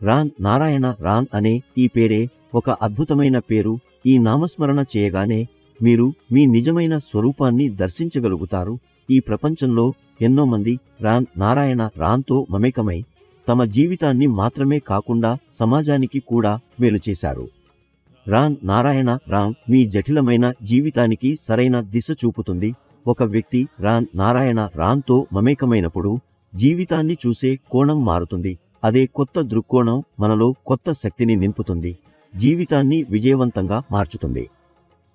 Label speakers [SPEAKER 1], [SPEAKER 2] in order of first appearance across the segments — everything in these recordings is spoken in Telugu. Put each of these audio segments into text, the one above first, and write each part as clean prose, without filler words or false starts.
[SPEAKER 1] రాన్ నారాయణ రాన్ అనే ఈ పేరే ఒక అద్భుతమైన పేరు. ఈ నామస్మరణ చేయగానే మీరు మీ నిజమైన స్వరూపాన్ని దర్శించగలుగుతారు. ఈ ప్రపంచంలో ఎన్నో మంది రాన్ నారాయణ రాన్తో మమేకమై తమ జీవితాన్ని మాత్రమే కాకుండా సమాజానికి కూడా మేలు చేశారు. రాన్ నారాయణ రాన్ మీ జటిలమైన జీవితానికి సరైన దిశ చూపుతుంది. ఒక వ్యక్తి రాన్ నారాయణ రాన్తో మమేకమైనప్పుడు జీవితాన్ని చూసే కోణం మారుతుంది. అదే కొత్త దృక్కోణం మనలో కొత్త శక్తిని నింపుతుంది, జీవితాన్ని విజయవంతంగా మార్చుతుంది.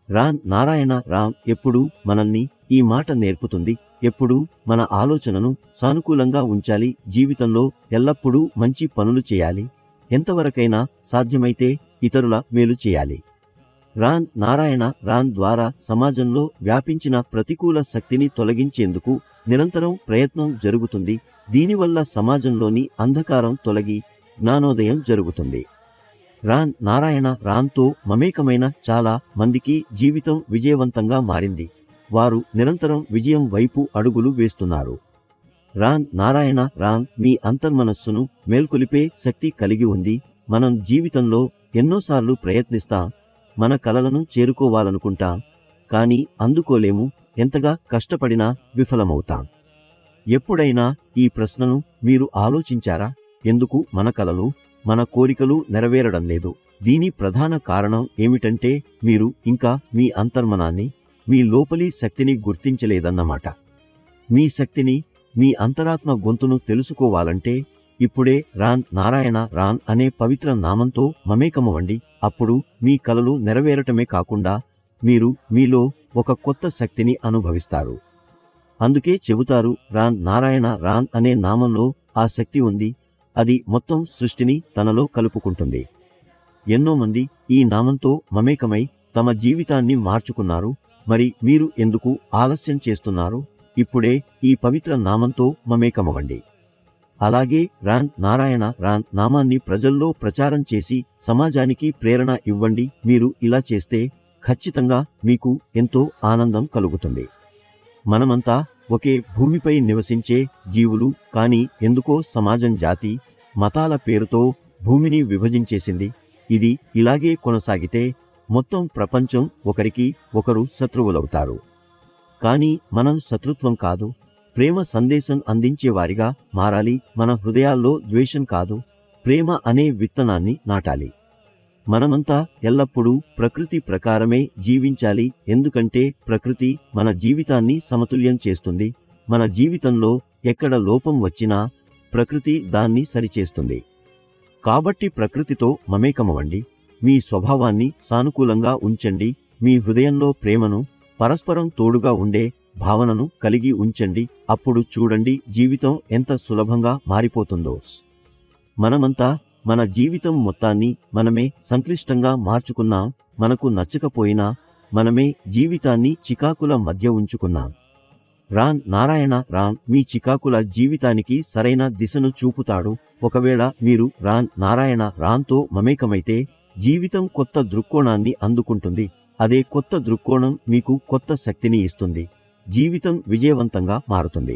[SPEAKER 1] రాన్ నారాయణ రాన్ ఎప్పుడూ మనల్ని ఈ మాట నేర్పుతుంది. ఎప్పుడూ మన ఆలోచనను సానుకూలంగా ఉంచాలి, జీవితంలో ఎల్లప్పుడూ మంచి పనులు చేయాలి, ఎంతవరకైనా సాధ్యమైతే ఇతరుల మేలు చేయాలి. రాన్ నారాయణ రాన్ ద్వారా సమాజంలో వ్యాపించిన ప్రతికూల శక్తిని తొలగించేందుకు నిరంతరం ప్రయత్నం జరుగుతుంది. దీనివల్ల సమాజంలోని అంధకారం తొలగి జ్ఞానోదయం జరుగుతుంది. రాన్ నారాయణ రాన్తో మమేకమైన చాలా మందికి జీవితం విజయవంతంగా మారింది. వారు నిరంతరం విజయం వైపు అడుగులు వేస్తున్నారు. రాన్ నారాయణ రాన్ మీ అంతర్మనస్సును మేల్కొలిపే శక్తి కలిగి ఉంది. మనం జీవితంలో ఎన్నోసార్లు ప్రయత్నిస్తాం, మన కలలను చేరుకోవాలనుకుంటాం, కానీ అందుకోలేము. ఎంతగా కష్టపడినా విఫలమవుతాం. ఎప్పుడైనా ఈ ప్రశ్నను మీరు ఆలోచించారా? ఎందుకు మన కలలు, మన కోరికలు నెరవేరడం లేదు? దీని ప్రధాన కారణం ఏమిటంటే మీరు ఇంకా మీ అంతర్మనాన్ని, మీ లోపలి శక్తిని గుర్తించలేదన్నమాట. మీ శక్తిని, మీ అంతరాత్మ గొంతును తెలుసుకోవాలంటే ఇప్పుడే రాన్ నారాయణ రాన్ అనే పవిత్ర నామంతో మమేకమవ్వండి. అప్పుడు మీ కలలు నెరవేరటమే కాకుండా మీరు మీలో ఒక కొత్త శక్తిని అనుభవిస్తారు. అందుకే చెబుతారు, రాన్ నారాయణ రాన్ అనే నామంలో ఆ శక్తి ఉంది. అది మొత్తం సృష్టిని తనలో కలుపుకుంటుంది. ఎన్నో మంది ఈ నామంతో మమేకమై తమ జీవితాన్ని మార్చుకున్నారు. మరి మీరు ఎందుకు ఆలస్యం చేస్తున్నారు? ఇప్పుడే ఈ పవిత్ర నామంతో మమేకమవ్వండి. అలాగే రాన్ నారాయణ రాన్ నామాన్ని ప్రజల్లో ప్రచారం చేసి సమాజానికి ప్రేరణ ఇవ్వండి. మీరు ఇలా చేస్తే ఖచ్చితంగా మీకు ఎంతో ఆనందం కలుగుతుంది. మనమంతా ఒకే భూమిపై నివసించే జీవులు, కానీ ఎందుకో సమాజం జాతి, మతాల పేరుతో భూమిని విభజించేసింది. ఇది ఇలాగే కొనసాగితే మొత్తం ప్రపంచం ఒకరికి ఒకరు శత్రువులవుతారు. కానీ మనం శత్రుత్వం కాదు, ప్రేమ సందేశం అందించేవారిగా మారాలి. మన హృదయాల్లో ద్వేషం కాదు, ప్రేమ అనే విత్తనాన్ని నాటాలి. మనమంతా ఎల్లప్పుడూ ప్రకృతి ప్రకారమే జీవించాలి. ఎందుకంటే ప్రకృతి మన జీవితాన్ని సమతుల్యం చేస్తుంది. మన జీవితంలో ఎక్కడ లోపం వచ్చినా ప్రకృతి దాన్ని సరిచేస్తుంది. కాబట్టి ప్రకృతితో మమేకమవ్వండి. మీ స్వభావాన్ని సానుకూలంగా ఉంచండి. మీ హృదయంలో ప్రేమను, పరస్పరం తోడుగా ఉండే భావనను కలిగి ఉంచండి. అప్పుడు చూడండి జీవితం ఎంత సులభంగా మారిపోతుందో. మనమంతా మన జీవితం మొత్తాన్ని మనమే సంక్లిష్టంగా మార్చుకున్నాం. మనకు నచ్చకపోయినా మనమే జీవితాన్ని చికాకుల మధ్య ఉంచుకున్నాం. రాన్ నారాయణ రాన్ మీ చికాకుల జీవితానికి సరైన దిశను చూపుతాడు. ఒకవేళ మీరు రాన్ నారాయణ రాన్తో మమేకమైతే జీవితం కొత్త దృక్కోణాన్ని అందుకుంటుంది. అదే కొత్త దృక్కోణం మీకు కొత్త శక్తిని ఇస్తుంది. జీవితం విజయవంతంగా మారుతుంది.